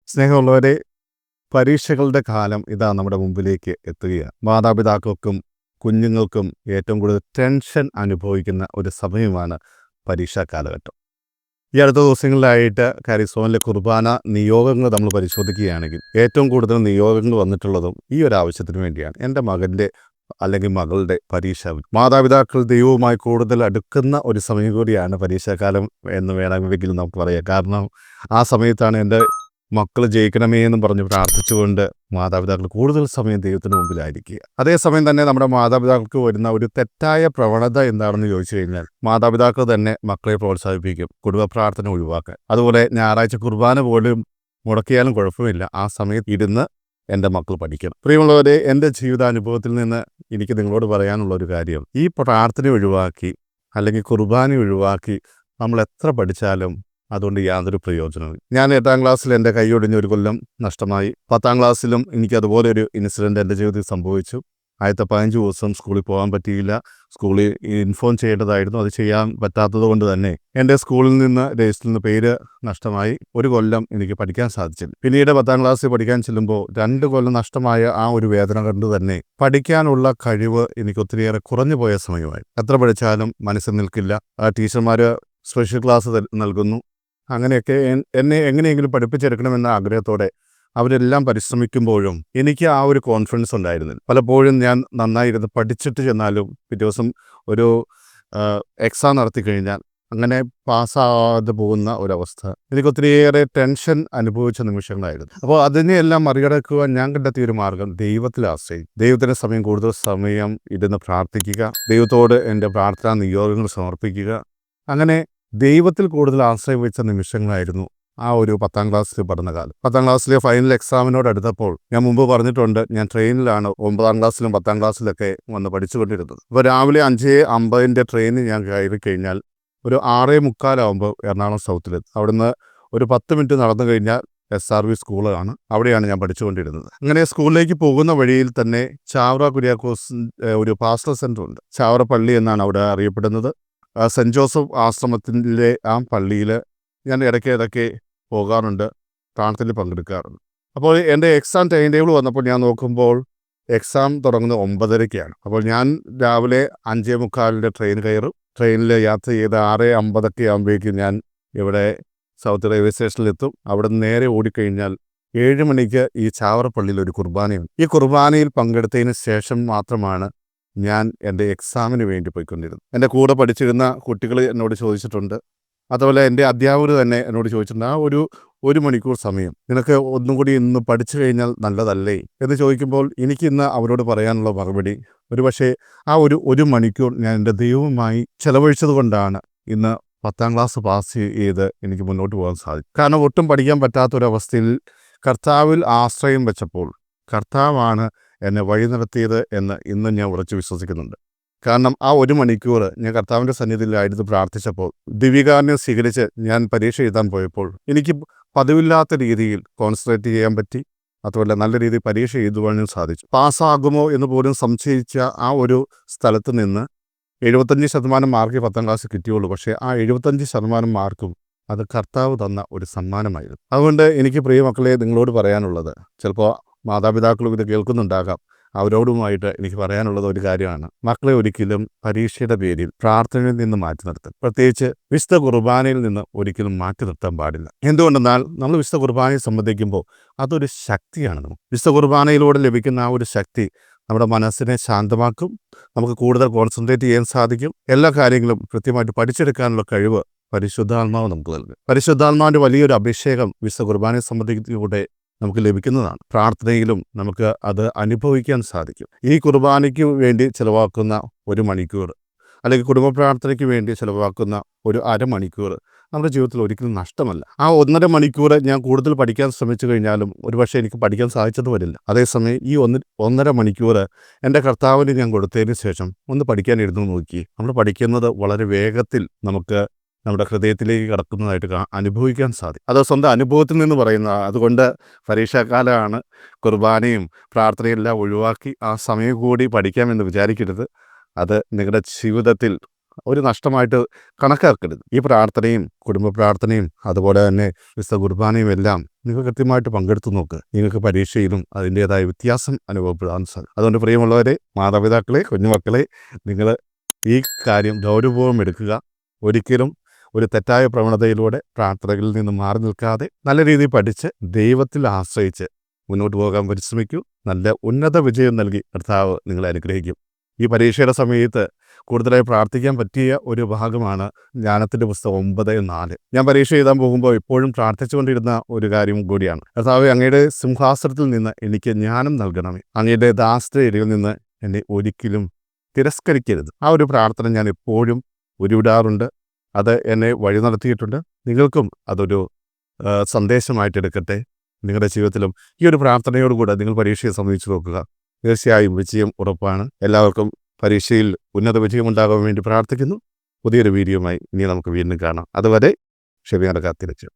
സ്നേഹമുള്ളവരെ, പരീക്ഷകളുടെ കാലം ഇതാ നമ്മുടെ മുമ്പിലേക്ക് എത്തുകയാണ്. മാതാപിതാക്കൾക്കും കുഞ്ഞുങ്ങൾക്കും ഏറ്റവും കൂടുതൽ ടെൻഷൻ അനുഭവിക്കുന്ന ഒരു സമയമാണ് പരീക്ഷാ കാലഘട്ടം. ഈ അടുത്ത ദിവസങ്ങളിലായിട്ട് കാരിസോനിലെ കുർബാന നിയോഗങ്ങൾ നമ്മൾ പരിശോധിക്കുകയാണെങ്കിൽ ഏറ്റവും കൂടുതൽ നിയോഗങ്ങൾ വന്നിട്ടുള്ളതും ഈ ഒരു ആവശ്യത്തിന് വേണ്ടിയാണ്. എൻ്റെ മകൻ്റെ അല്ലെങ്കിൽ മകളുടെ പരീക്ഷ. മാതാപിതാക്കൾ ദൈവവുമായി കൂടുതൽ അടുക്കുന്ന ഒരു സമയം കൂടിയാണ് പരീക്ഷാക്കാലം എന്ന് വേണമെങ്കിൽ നമുക്ക് പറയാം. കാരണം ആ സമയത്താണ് എൻ്റെ മക്കൾ ജയിക്കണമേ എന്ന് പറഞ്ഞ് പ്രാർത്ഥിച്ചുകൊണ്ട് മാതാപിതാക്കൾ കൂടുതൽ സമയം ദൈവത്തിന് മുമ്പിലായിരിക്കുക. അതേസമയം തന്നെ നമ്മുടെ മാതാപിതാക്കൾക്ക് വരുന്ന ഒരു തെറ്റായ പ്രവണത എന്താണെന്ന് ചോദിച്ചു കഴിഞ്ഞാൽ, മാതാപിതാക്കൾ തന്നെ മക്കളെ പ്രോത്സാഹിപ്പിക്കും കുടുംബ പ്രാർത്ഥന ഒഴിവാക്കാൻ. അതുപോലെ ഞായറാഴ്ച കുർബാന പോലും മുടക്കിയാലും കുഴപ്പമില്ല, ആ സമയത്ത് ഇരുന്ന് എൻ്റെ മക്കൾ പഠിക്കണം. പ്രിയമുള്ളവരെ, എൻ്റെ ജീവിതാനുഭവത്തിൽ നിന്ന് എനിക്ക് നിങ്ങളോട് പറയാനുള്ള ഒരു കാര്യം, ഈ പ്രാർത്ഥന ഒഴിവാക്കി അല്ലെങ്കിൽ കുർബാന ഒഴിവാക്കി നമ്മൾ എത്ര പഠിച്ചാലും അതുകൊണ്ട് യാതൊരു പ്രയോജനവും. ഞാൻ 8ാം ക്ലാസ്സിൽ എൻ്റെ കൈയൊടിഞ്ഞ ഒരു കൊല്ലം നഷ്ടമായി. 10ാം ക്ലാസ്സിലും എനിക്ക് അതുപോലെ ഒരു ഇൻസിഡൻറ്റ് എൻ്റെ ജീവിതത്തിൽ സംഭവിച്ചു. ആദ്യത്തെ 15 ദിവസം സ്കൂളിൽ പോകാൻ പറ്റിയില്ല. സ്കൂളിൽ ഇൻഫോം ചെയ്യേണ്ടതായിരുന്നു, അത് ചെയ്യാൻ പറ്റാത്തത് കൊണ്ട് തന്നെ എൻ്റെ സ്കൂളിൽ നിന്ന് രജിസ്റ്ററിൽ നിന്ന് പേര് നഷ്ടമായി. ഒരു കൊല്ലം എനിക്ക് പഠിക്കാൻ സാധിച്ചില്ല. പിന്നീട് 10ാം ക്ലാസ്സിൽ പഠിക്കാൻ ചെല്ലുമ്പോൾ 2 കൊല്ലം നഷ്ടമായ ആ ഒരു വേദന കൊണ്ട് തന്നെ പഠിക്കാനുള്ള കഴിവ് എനിക്ക് ഒത്തിരിയേറെ കുറഞ്ഞു പോയ സമയമായി. എത്ര പഠിച്ചാലും മനസ്സിൽ നിൽക്കില്ല. ടീച്ചർമാർ സ്പെഷ്യൽ ക്ലാസ് നൽകുന്നു. അങ്ങനെയൊക്കെ എന്നെ എങ്ങനെയെങ്കിലും പഠിപ്പിച്ചെടുക്കണമെന്ന ആഗ്രഹത്തോടെ അവരെല്ലാം പരിശ്രമിക്കുമ്പോഴും എനിക്ക് ആ ഒരു കോൺഫിഡൻസ് ഉണ്ടായിരുന്നില്ല. പലപ്പോഴും ഞാൻ നന്നായിരുന്നു പഠിച്ചിട്ട് ചെന്നാലും പിറ്റേ ദിവസം ഒരു എക്സാം നടത്തി കഴിഞ്ഞാൽ അങ്ങനെ പാസ്സാകാതെ പോകുന്ന ഒരവസ്ഥ. എനിക്ക് ഒത്തിരിയേറെ ടെൻഷൻ അനുഭവിച്ച നിമിഷങ്ങളായിരുന്നു. അപ്പോൾ അതിനെയെല്ലാം മറികടക്കുവാൻ ഞാൻ കണ്ടെത്തിയ ഒരു മാർഗം ദൈവത്തിൽ ആശ്രയിക്കും. ദൈവത്തിൻ്റെ സമയം കൂടുതൽ സമയം ഇരുന്ന് പ്രാർത്ഥിക്കുക, ദൈവത്തോട് എൻ്റെ പ്രാർത്ഥനാ നിയോഗങ്ങൾ സമർപ്പിക്കുക. അങ്ങനെ ദൈവത്തിൽ കൂടുതൽ ആശ്രയം വെച്ച നിമിഷങ്ങളായിരുന്നു ആ ഒരു 10ാം ക്ലാസ്സിലെ പഠനകാലം. 10ാം ക്ലാസ്സിലെ ഫൈനൽ എക്സാമിനോട് അടുത്തപ്പോൾ ഞാൻ മുമ്പ് പറഞ്ഞിട്ടുണ്ട്, ഞാൻ ട്രെയിനിലാണ് 9ാം ക്ലാസ്സിലും 10ാം ക്ലാസ്സിലൊക്കെ വന്ന് പഠിച്ചുകൊണ്ടിരുന്നത്. അപ്പോൾ രാവിലെ 5:50 ട്രെയിനിൽ ഞാൻ കയറി കഴിഞ്ഞാൽ ഒരു 6:45 ആകുമ്പോൾ എറണാകുളം സൗത്തിലെത്തും. അവിടുന്ന് ഒരു 10 മിനിറ്റ് നടന്നു കഴിഞ്ഞാൽ SRV സ്കൂളാണ്, അവിടെയാണ് ഞാൻ പഠിച്ചുകൊണ്ടിരുന്നത്. അങ്ങനെ സ്കൂളിലേക്ക് പോകുന്ന വഴിയിൽ തന്നെ ചാവറ കുര്യാക്കോസ് ഒരു പാസ്റ്റർ സെൻ്റർ ഉണ്ട്. ചാവറ പള്ളി എന്നാണ് അവിടെ അറിയപ്പെടുന്നത്. സെൻറ്റ് ജോസഫ് ആശ്രമത്തിലെ ആ പള്ളിയിൽ ഞാൻ ഇടയ്ക്ക് പോകാറുണ്ട്, പ്രാർത്ഥനയിൽ പങ്കെടുക്കാറുണ്ട്. അപ്പോൾ എൻ്റെ എക്സാം ടൈം ടേബിൾ വന്നപ്പോൾ ഞാൻ നോക്കുമ്പോൾ എക്സാം തുടങ്ങുന്നത് 9:30-ക്കാണ്. അപ്പോൾ ഞാൻ രാവിലെ 5:45 ട്രെയിൻ കയറും. ട്രെയിനിൽ യാത്ര ചെയ്ത് 6:50 ആകുമ്പോഴേക്കും ഞാൻ ഇവിടെ സൗത്ത് റെയിൽവേ സ്റ്റേഷനിലെത്തും. അവിടെ നിന്ന് നേരെ ഓടിക്കഴിഞ്ഞാൽ 7 മണിക്ക് ഈ ചാവറ പള്ളിയിൽ ഒരു കുർബാനയുണ്ട്. ഈ കുർബാനയിൽ പങ്കെടുത്തതിന് ശേഷം മാത്രമാണ് ഞാൻ എൻ്റെ എക്സാമിന് വേണ്ടി പോയിക്കൊണ്ടിരുന്നത്. എൻ്റെ കൂടെ പഠിച്ചിരുന്ന കുട്ടികൾ എന്നോട് ചോദിച്ചിട്ടുണ്ട്, അതുപോലെ എൻ്റെ അധ്യാപകർ തന്നെ എന്നോട് ചോദിച്ചിട്ടുണ്ട്, ആ ഒരു മണിക്കൂർ സമയം നിനക്ക് ഒന്നും കൂടി ഇന്ന് പഠിച്ചു കഴിഞ്ഞാൽ നല്ലതല്ലേ എന്ന് ചോദിക്കുമ്പോൾ എനിക്കിന്ന് അവരോട് പറയാനുള്ള മറുപടി, ഒരുപക്ഷെ ആ ഒരു മണിക്കൂർ ഞാൻ എൻ്റെ ദൈവവുമായി ചെലവഴിച്ചത് കൊണ്ടാണ് ഇന്ന് 10ാം ക്ലാസ് പാസ് ചെയ്ത് എനിക്ക് മുന്നോട്ട് പോകാൻ സാധിക്കും. കാരണം ഒട്ടും പഠിക്കാൻ പറ്റാത്തൊരവസ്ഥയിൽ കർത്താവിൽ ആശ്രയം വെച്ചപ്പോൾ കർത്താവാണ് എന്നെ വഴി നടത്തിയത് എന്ന് ഇന്ന് ഞാൻ ഉറച്ചു വിശ്വസിക്കുന്നുണ്ട്. കാരണം ആ 1 മണിക്കൂർ ഞാൻ കർത്താവിൻ്റെ സന്നിധിയിലായിരുന്നു പ്രാർത്ഥിച്ചപ്പോൾ, ദിവ്യകാരുണ്യം സ്വീകരിച്ച് ഞാൻ പരീക്ഷ എഴുതാൻ പോയപ്പോൾ എനിക്ക് പതിവില്ലാത്ത രീതിയിൽ കോൺസെൻട്രേറ്റ് ചെയ്യാൻ പറ്റി. അതുപോലെ നല്ല രീതിയിൽ പരീക്ഷ എഴുതുവാനും സാധിച്ചു. പാസ്സാകുമോ എന്ന് പോലും സംശയിച്ച ആ ഒരു സ്ഥലത്ത് നിന്ന് 75% മാർക്ക് 10ാം ക്ലാസ് കിട്ടിയുള്ളൂ. പക്ഷേ ആ 75% മാർക്കും അത് കർത്താവ് തന്ന ഒരു സമ്മാനമായിരുന്നു. അതുകൊണ്ട് എനിക്ക് പ്രിയ മക്കളെ നിങ്ങളോട് പറയാനുള്ളത്, ചിലപ്പോൾ മാതാപിതാക്കളും ഇത് കേൾക്കുന്നുണ്ടാകാം, അവരോടുമായിട്ട് എനിക്ക് പറയാനുള്ളത് ഒരു കാര്യമാണ്, മക്കളെ ഒരിക്കലും പരീക്ഷയുടെ പേരിൽ പ്രാർത്ഥനയിൽ നിന്ന് മാറ്റി നിർത്തും. പ്രത്യേകിച്ച് വിശുദ്ധ കുർബാനയിൽ നിന്ന് ഒരിക്കലും മാറ്റി നിർത്താൻ പാടില്ല. എന്തുകൊണ്ടെന്നാൽ നമ്മൾ വിശുദ്ധ കുർബാനയെ സംബന്ധിക്കുമ്പോൾ അതൊരു ശക്തിയാണ്. വിശുദ്ധ കുർബാനയിലൂടെ ലഭിക്കുന്ന ആ ഒരു ശക്തി നമ്മുടെ മനസ്സിനെ ശാന്തമാക്കും, നമുക്ക് കൂടുതൽ കോൺസെൻട്രേറ്റ് ചെയ്യാൻ സാധിക്കും, എല്ലാ കാര്യങ്ങളും കൃത്യമായിട്ട് പഠിച്ചെടുക്കാനുള്ള കഴിവ് പരിശുദ്ധാത്മാവ് നമുക്ക് നൽകും. പരിശുദ്ധാത്മാവിൻ്റെ വലിയൊരു അഭിഷേകം വിശുദ്ധ കുർബാനയെ സംബന്ധിക്കുന്നതിലൂടെ നമുക്ക് ലഭിക്കുന്നതാണ്. പ്രാർത്ഥനയിലും നമുക്ക് അത് അനുഭവിക്കാൻ സാധിക്കും. ഈ കുർബാനയ്ക്ക് വേണ്ടി ചിലവാക്കുന്ന 1 മണിക്കൂർ അല്ലെങ്കിൽ കുടുംബ പ്രാർത്ഥനയ്ക്ക് വേണ്ടി ചിലവാക്കുന്ന ഒരു അരമണിക്കൂർ നമ്മുടെ ജീവിതത്തിൽ ഒരിക്കലും നഷ്ടമല്ല. ആ 1.5 മണിക്കൂർ ഞാൻ കൂടുതൽ പഠിക്കാൻ ശ്രമിച്ചു കഴിഞ്ഞാലും ഒരുപക്ഷെ എനിക്ക് പഠിക്കാൻ സാധിച്ചത് വരില്ല. അതേസമയം ഈ 1.5 മണിക്കൂർ എൻ്റെ കർത്താവിന് ഞാൻ കൊടുത്തതിന് ശേഷം ഒന്ന് പഠിക്കാനിരുന്നു നോക്കി, നമ്മൾ പഠിക്കുന്നത് വളരെ വേഗത്തിൽ നമുക്ക് നമ്മുടെ ഹൃദയത്തിലേക്ക് കടക്കുന്നതായിട്ട് അനുഭവിക്കാൻ സാധിക്കും. അത് സ്വന്തം അനുഭവത്തിൽ നിന്ന് പറയുന്ന. അതുകൊണ്ട് പരീക്ഷാക്കാലമാണ്, കുർബാനയും പ്രാർത്ഥനയെല്ലാം ഒഴിവാക്കി ആ സമയം കൂടി പഠിക്കാമെന്ന് വിചാരിക്കരുത്. അത് നിങ്ങളുടെ ജീവിതത്തിൽ ഒരു നഷ്ടമായിട്ട് കണക്കാക്കരുത്. ഈ പ്രാർത്ഥനയും കുടുംബ പ്രാർത്ഥനയും അതുപോലെ തന്നെ വിശുദ്ധ കുർബാനയും എല്ലാം നിങ്ങൾ കൃത്യമായിട്ട് പങ്കെടുത്തു നോക്ക്. നിങ്ങൾക്ക് പരീക്ഷയിലും അതിൻ്റേതായ വ്യത്യാസം അനുഭവപ്പെടാൻ സാധിക്കും. അതുകൊണ്ട് പ്രിയമുള്ളവരെ, മാതാപിതാക്കളെ, കുഞ്ഞുമക്കളെ, നിങ്ങൾ ഈ കാര്യം ഗൗരവപൂർവ്വം എടുക്കുക. ഒരിക്കലും ഒരു തെറ്റായ പ്രവണതയിലൂടെ പ്രാർത്ഥനകളിൽ നിന്ന് മാറി നിൽക്കാതെ നല്ല രീതിയിൽ പഠിച്ച് ദൈവത്തിൽ ആശ്രയിച്ച് മുന്നോട്ട് പോകാൻ പരിശ്രമിക്കൂ. നല്ല ഉന്നത വിജയം നൽകി കർത്താവ് നിങ്ങളെ അനുഗ്രഹിക്കും. ഈ പരീക്ഷയുടെ സമയത്ത് കൂടുതലായി പ്രാർത്ഥിക്കാൻ പറ്റിയ ഒരു ഭാഗമാണ് ജ്ഞാനത്തിൻ്റെ പുസ്തകം 9:4. ഞാൻ പരീക്ഷ എഴുതാൻ പോകുമ്പോൾ എപ്പോഴും പ്രാർത്ഥിച്ചുകൊണ്ടിരുന്ന ഒരു കാര്യം കൂടിയാണ്, കർത്താവേ, അങ്ങയുടെ സിംഹാസനത്തിൽ നിന്ന് എനിക്ക് ജ്ഞാനം നൽകണമേ, അങ്ങയുടെ ദാസതയിൽ നിന്ന് എന്നെ ഒരിക്കലും തിരസ്കരിക്കരുത്. ആ ഒരു പ്രാർത്ഥന ഞാൻ എപ്പോഴും ഉരുവിടാറുണ്ട്. അത് എന്നെ വഴി നടത്തിയിട്ടുണ്ട്. നിങ്ങൾക്കും അതൊരു സന്ദേശമായിട്ട് എടുക്കട്ടെ. നിങ്ങളുടെ ജീവിതത്തിലും ഈ ഒരു പ്രാർത്ഥനയോടുകൂടെ നിങ്ങൾ പരീക്ഷയെ സമീപിച്ചു നോക്കുക. തീർച്ചയായും വിജയം ഉറപ്പാണ്. എല്ലാവർക്കും പരീക്ഷയിൽ ഉന്നത വിജയമുണ്ടാകാൻ വേണ്ടി പ്രാർത്ഥിക്കുന്നു. പുതിയൊരു വീഡിയോയുമായി ഇനി നമുക്ക് വീണ്ടും കാണാം. അതുവരെ ക്ഷമയോടെ കാത്തിരിച്ചു.